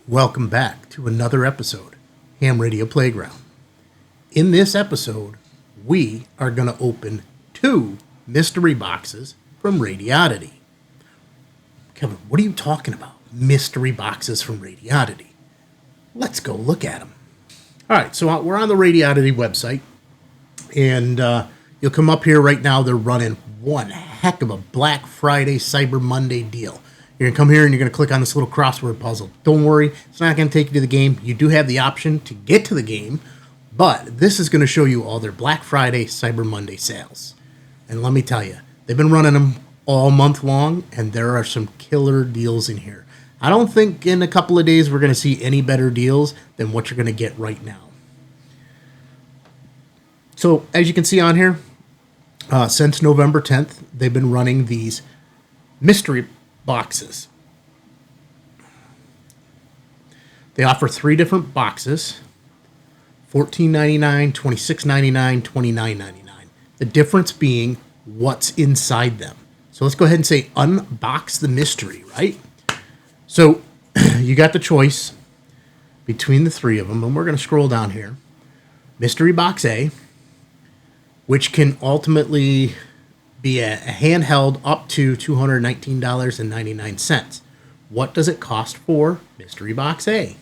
Welcome back to another episode, Ham Radio Playground. In this episode, we are going to open 2 mystery boxes from Radioddity. Kevin, what are you talking about? Mystery boxes from Radioddity. Let's go look at them. All right, so we're on the Radioddity website, and you'll come up here right now. They're running one heck of a Black Friday, Cyber Monday deal. You're going to come here and you're going to click on this little crossword puzzle. Don't worry, it's not going to take you to the game. You do have the option to get to the game, but this is going to show you all their Black Friday, Cyber Monday sales. And let me tell you, they've been running them all month long, and there are some killer deals in here. I don't think in a couple of days we're going to see any better deals than what you're going to get right now. So, as you can see on here, since November 10th, they've been running these mystery boxes. They offer 3 different boxes, $14.99, $26.99, $29.99. The difference being what's inside them. So let's go ahead and say unbox the mystery, right? So you got the choice between the 3 of them, and we're going to scroll down here. Mystery Box A, which can ultimately be a handheld up to $219.99. What does it cost for Mystery Box A?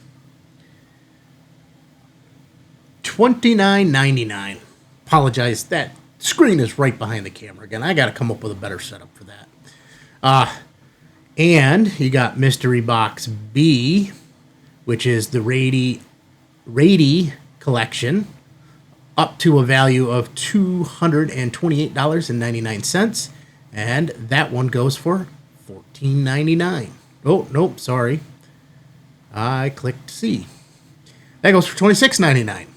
$29.99. Apologize, that screen is right behind the camera again. I got to come up with a better setup for that. And you got Mystery Box B, which is the Rady collection, up to a value of $228.99, and that one goes for $14.99. Oh, nope, sorry. I clicked C. That goes for $26.99.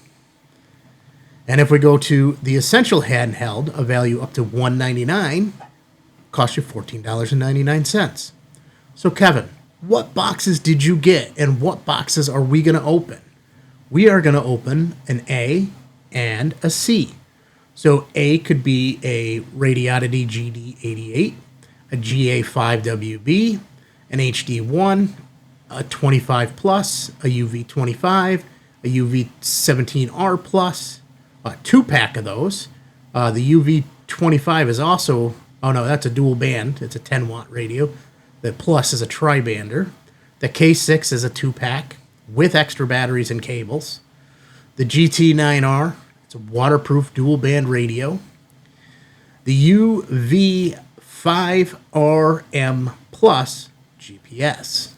And if we go to the Essential handheld, a value up to $199, costs you $14.99. So, Kevin, what boxes did you get, and what boxes are we going to open? We are going to open an A and a C. So A could be a Radioddity GD88, a GA5WB, an HD1, a 25 plus, a UV25, a UV17R plus, a 2-pack of those. The UV25 is also, oh no, that's a dual band. It's a 10 watt radio. The plus is a tri-bander. The K6 is a 2-pack with extra batteries and cables. The GT9R, it's a waterproof dual band radio. The UV5RM Plus GPS,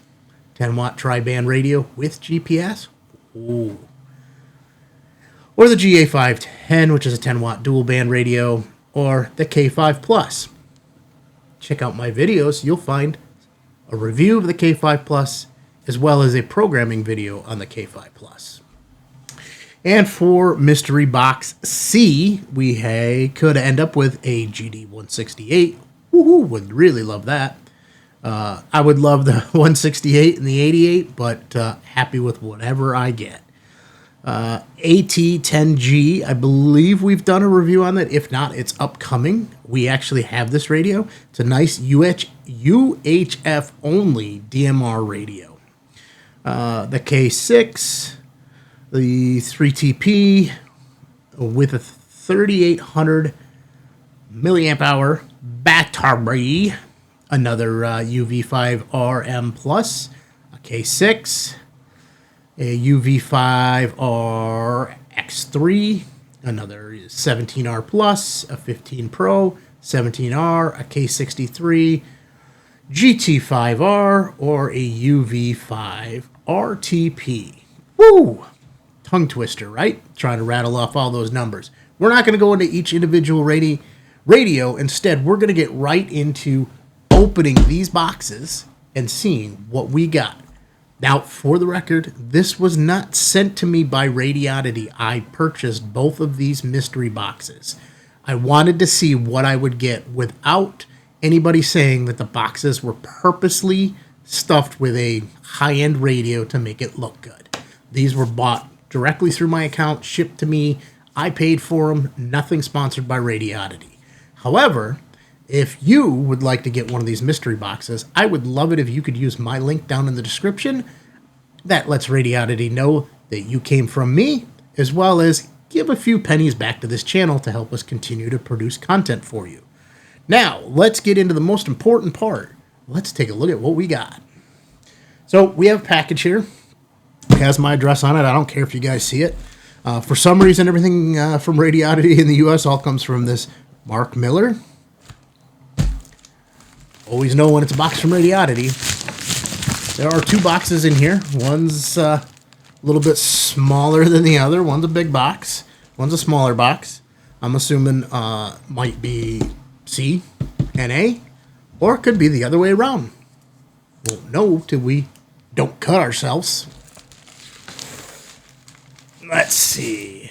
10 watt tri-band radio with GPS. Ooh. Or the GA510, which is a 10 watt dual band radio, or the K5 Plus. Check out my videos, you'll find a review of the K5 Plus as well as a programming video on the K5 Plus. And for Mystery Box C, we could end up with a GD168. Woohoo, would really love that. I would love the 168 and the 88, but happy with whatever I get. AT10G, I believe we've done a review on that. If not, it's upcoming. We actually have this radio. It's a nice UHF only DMR radio. The K6, the 3TP with a 3800 milliamp hour battery, another UV5RM Plus, a K6, a UV5R X3, another 17R Plus, a 15 Pro, 17R, a K63, GT5R, or a UV5 RTP. Woo! Tongue twister, right? Trying to rattle off all those numbers. We're not going to go into each individual radio. Instead, we're going to get right into opening these boxes and seeing what we got. Now, for the record, this was not sent to me by Radioddity. I purchased both of these mystery boxes. I wanted to see what I would get without anybody saying that the boxes were purposely stuffed with a high-end radio to make it look good. These were bought directly through my account, shipped to me. I paid for them. Nothing sponsored by Radioddity. However, if you would like to get one of these mystery boxes, I would love it if you could use my link down in the description. That lets Radioddity know that you came from me, as well as give a few pennies back to this channel to help us continue to produce content for you. Now, let's get into the most important part. Let's take a look at what we got. So we have a package here. It has my address on it. I don't care if you guys see it. For some reason, everything from Radioddity in the U.S. all comes from this Mark Miller. Always know when it's a box from Radioddity. There are two boxes in here. One's a little bit smaller than the other. One's a big box. One's a smaller box. I'm assuming might be C and A, or it could be the other way around. Won't know till we don't cut ourselves. Let's see.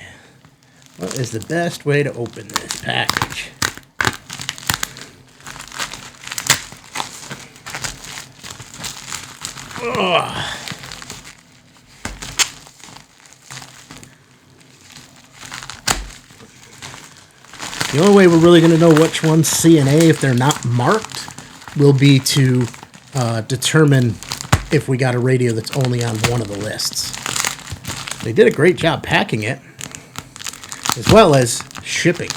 What is the best way to open this package? Ugh. The only way we're really going to know which one's C and A if they're not marked will be to determine if we got a radio that's only on one of the lists. They did a great job packing it, as well as shipping.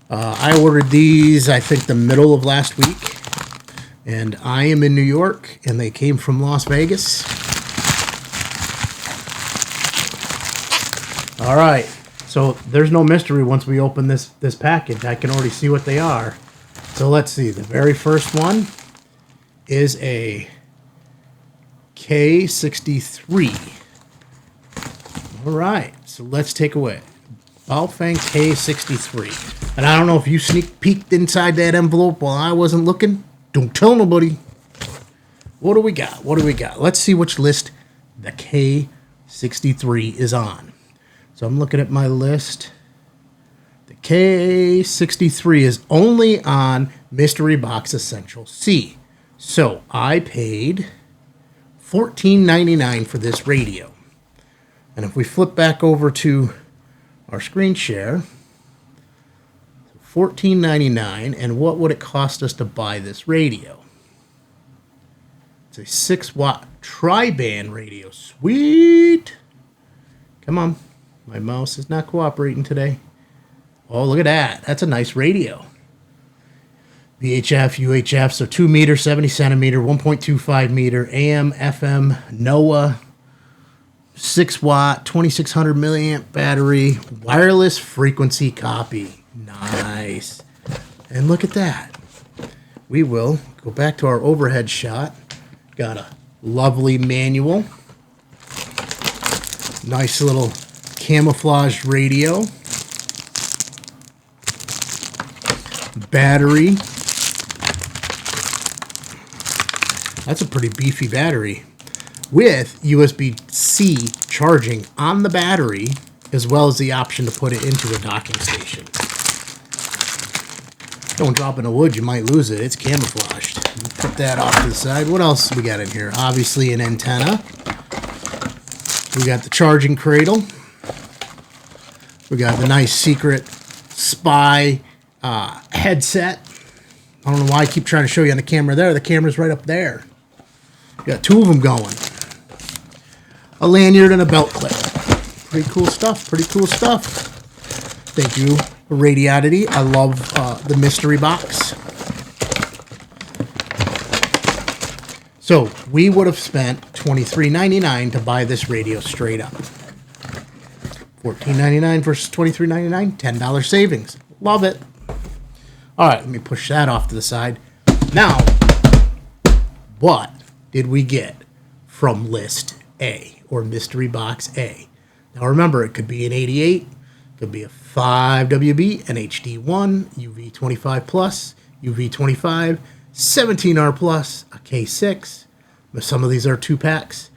I ordered these, I think, the middle of last week, and I am in New York, and they came from Las Vegas. All right. So there's no mystery once we open this package. I can already see what they are. So let's see. The very first one is a K63. All right. So let's take away Baofeng K63. And I don't know if you sneak peeked inside that envelope while I wasn't looking. Don't tell nobody. What do we got? What do we got? Let's see which list the K63 is on. So I'm looking at my list. The K63 is only on Mystery Box Essential C. So I paid $14.99 for this radio. And if we flip back over to our screen share, $14.99, and what would it cost us to buy this radio? It's a 6-watt tri-band radio. Sweet! Come on. My mouse is not cooperating today. Oh, look at that. That's a nice radio. VHF, UHF, so 2 meter, 70 centimeter, 1.25 meter, AM, FM, NOAA, 6 watt, 2600 milliamp battery, wireless frequency copy. Nice. And look at that. We will go back to our overhead shot. Got a lovely manual. Nice little camouflaged radio, battery. That's a pretty beefy battery with USB-C charging on the battery, as well as the option to put it into a docking station. Don't drop in the wood, you might lose it. It's camouflaged. Put that off to the side. What else we got in here? Obviously an antenna. We got the charging cradle. We got the nice secret spy headset. I don't know why I keep trying to show you on the camera there. The camera's right up there. We got 2 of them going. A lanyard and a belt clip. Pretty cool stuff. Pretty cool stuff. Thank you, Radioddity. I love the mystery box. So we would have spent $23.99 to buy this radio straight up. $14.99 versus $23.99, $10 savings. Love it. All right, let me push that off to the side. Now, what did we get from list A, or mystery box A? Now remember, it could be an 88, could be a 5WB, an HD1, UV25 plus, UV25, 17R plus, a K6. Some of these are 2-packs.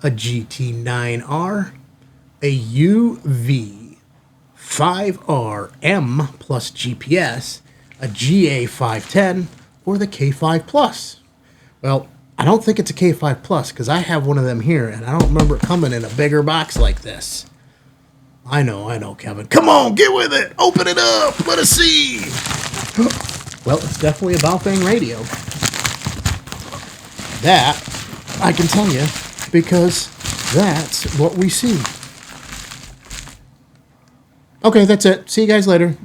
A GT9R, a UV5RM plus GPS, a GA510, or the K5 Plus. Well, I don't think it's a K5 Plus because I have one of them here, and I don't remember it coming in a bigger box like this. I know, Kevin. Come on, get with it. Open it up. Let us see. Well, it's definitely a Baofeng radio. That I can tell you because that's what we see. Okay, that's it. See you guys later.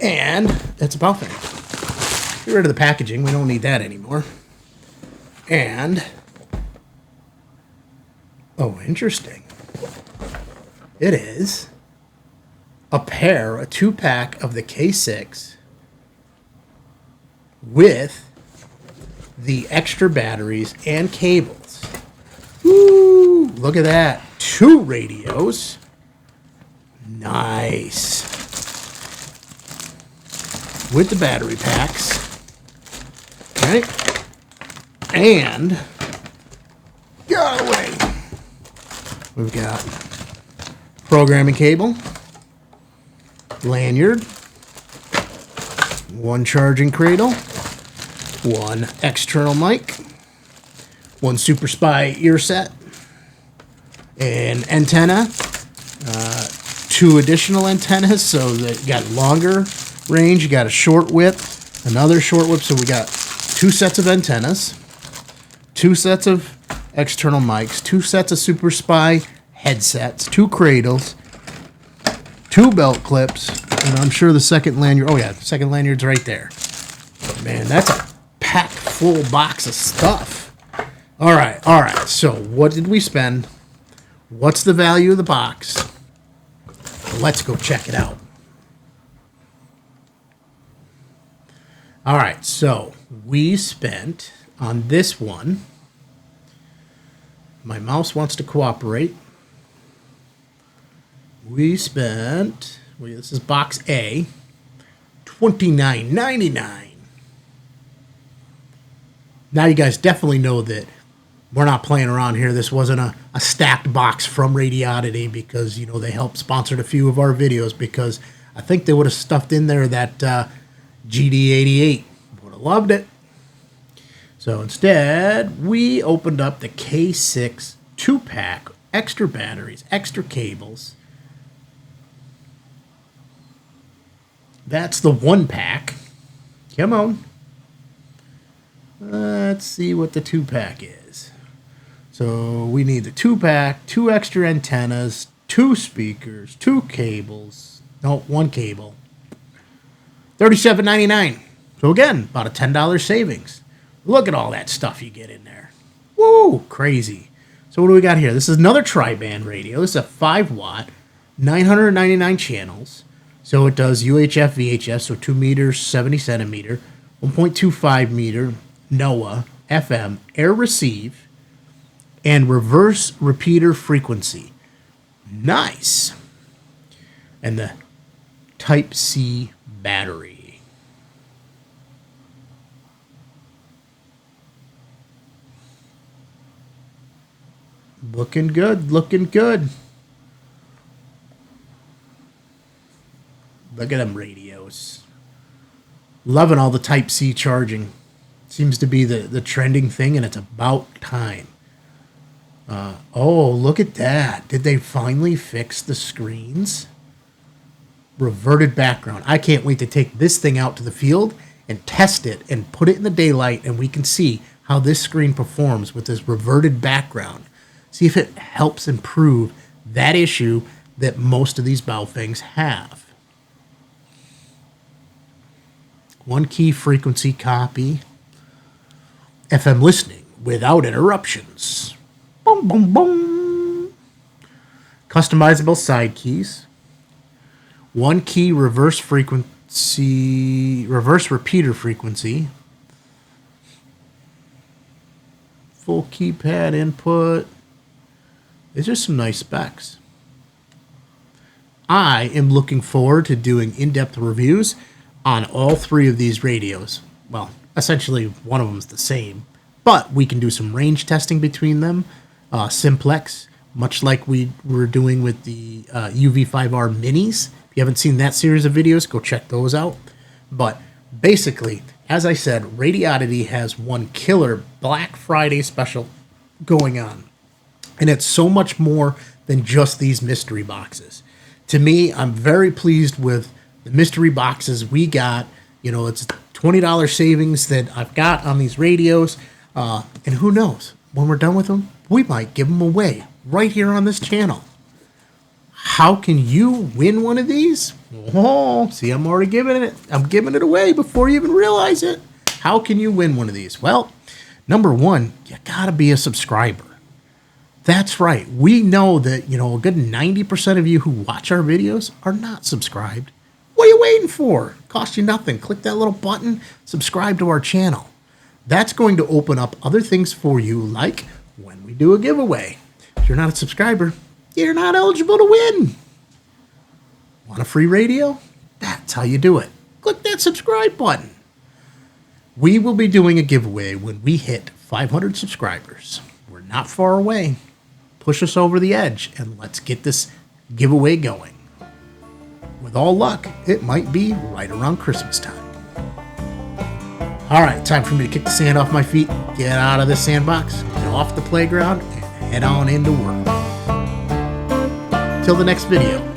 And that's about finished. Get rid of the packaging. We don't need that anymore. And, oh, interesting. It is a 2-pack of the K6 with the extra batteries and cables. Woo! Look at that. 2 radios. Nice. With the battery packs. Right? And get out of the way. We've got programming cable, lanyard, 1 charging cradle, 1 external mic, 1 Super Spy ear set, an antenna, 2 additional antennas, so that you got longer range, you got a short whip, another short whip, so we got 2 sets of antennas, 2 sets of external mics, 2 sets of Super Spy headsets, 2 cradles, 2 belt clips, and I'm sure the second lanyard, oh yeah, the second lanyard's right there. Man, that's a packed full box of stuff. All right, so what did we spend? What's the value of the box? Let's go check it out. All right, so we spent on this one, my mouse wants to cooperate. We spent, this is box A, $29.99. Now you guys definitely know that we're not playing around here. This wasn't a stacked box from Radioddity because, you know, they helped sponsor a few of our videos, because I think they would have stuffed in there that GD88. Would have loved it. So instead, we opened up the K6 2-pack, extra batteries, extra cables. That's the 1-pack. Come on. Let's see what the 2-pack is. So we need the 2-pack, 2 extra antennas, 2 speakers, 2 cables. No, 1 cable. $37.99. So again, about a $10 savings. Look at all that stuff you get in there. Woo, crazy. So what do we got here? This is another tri-band radio. This is a 5-watt, 999 channels. So it does UHF, VHF, so 2 meters, 70 centimeter, 1.25 meter, NOAA, FM, air receive, and reverse repeater frequency. Nice. And the Type-C battery. Looking good, looking good. Look at them radios. Loving all the Type-C charging. Seems to be the trending thing, and it's about time. Oh, look at that. Did they finally fix the screens? Reverted background. I can't wait to take this thing out to the field and test it and put it in the daylight, and we can see how this screen performs with this reverted background. See if it helps improve that issue that most of these Baofengs have. 1 key frequency copy. FM listening without interruptions. Boom, boom, boom. Customizable side keys. 1 key reverse repeater frequency. Full keypad input. These are some nice specs. I am looking forward to doing in-depth reviews on all 3 of these radios. Well, essentially one of them is the same, but we can do some range testing between them. Simplex, much like we were doing with the UV5R minis. If you haven't seen that series of videos, go check those out. But basically, as I said, Radioddity has one killer Black Friday special going on. And it's so much more than just these mystery boxes. To me, I'm very pleased with the mystery boxes we got. You know, it's $20 savings that I've got on these radios. And who knows, when we're done with them, we might give them away right here on this channel. How can you win one of these? Oh, see, I'm already giving it. I'm giving it away before you even realize it. How can you win one of these? Well, number one, you gotta be a subscriber. That's right. We know that, a good 90% of you who watch our videos are not subscribed. What are you waiting for? Cost you nothing. Click that little button, subscribe to our channel. That's going to open up other things for you, like when we do a giveaway. If you're not a subscriber, you're not eligible to win. Want a free radio? That's how you do it. Click that subscribe button. We will be doing a giveaway when we hit 500 subscribers. We're not far away. Push us over the edge and let's get this giveaway going. With all luck, it might be right around Christmas time. All right, time for me to kick the sand off my feet, get out of the sandbox, get off the playground, and head on into work. Till the next video.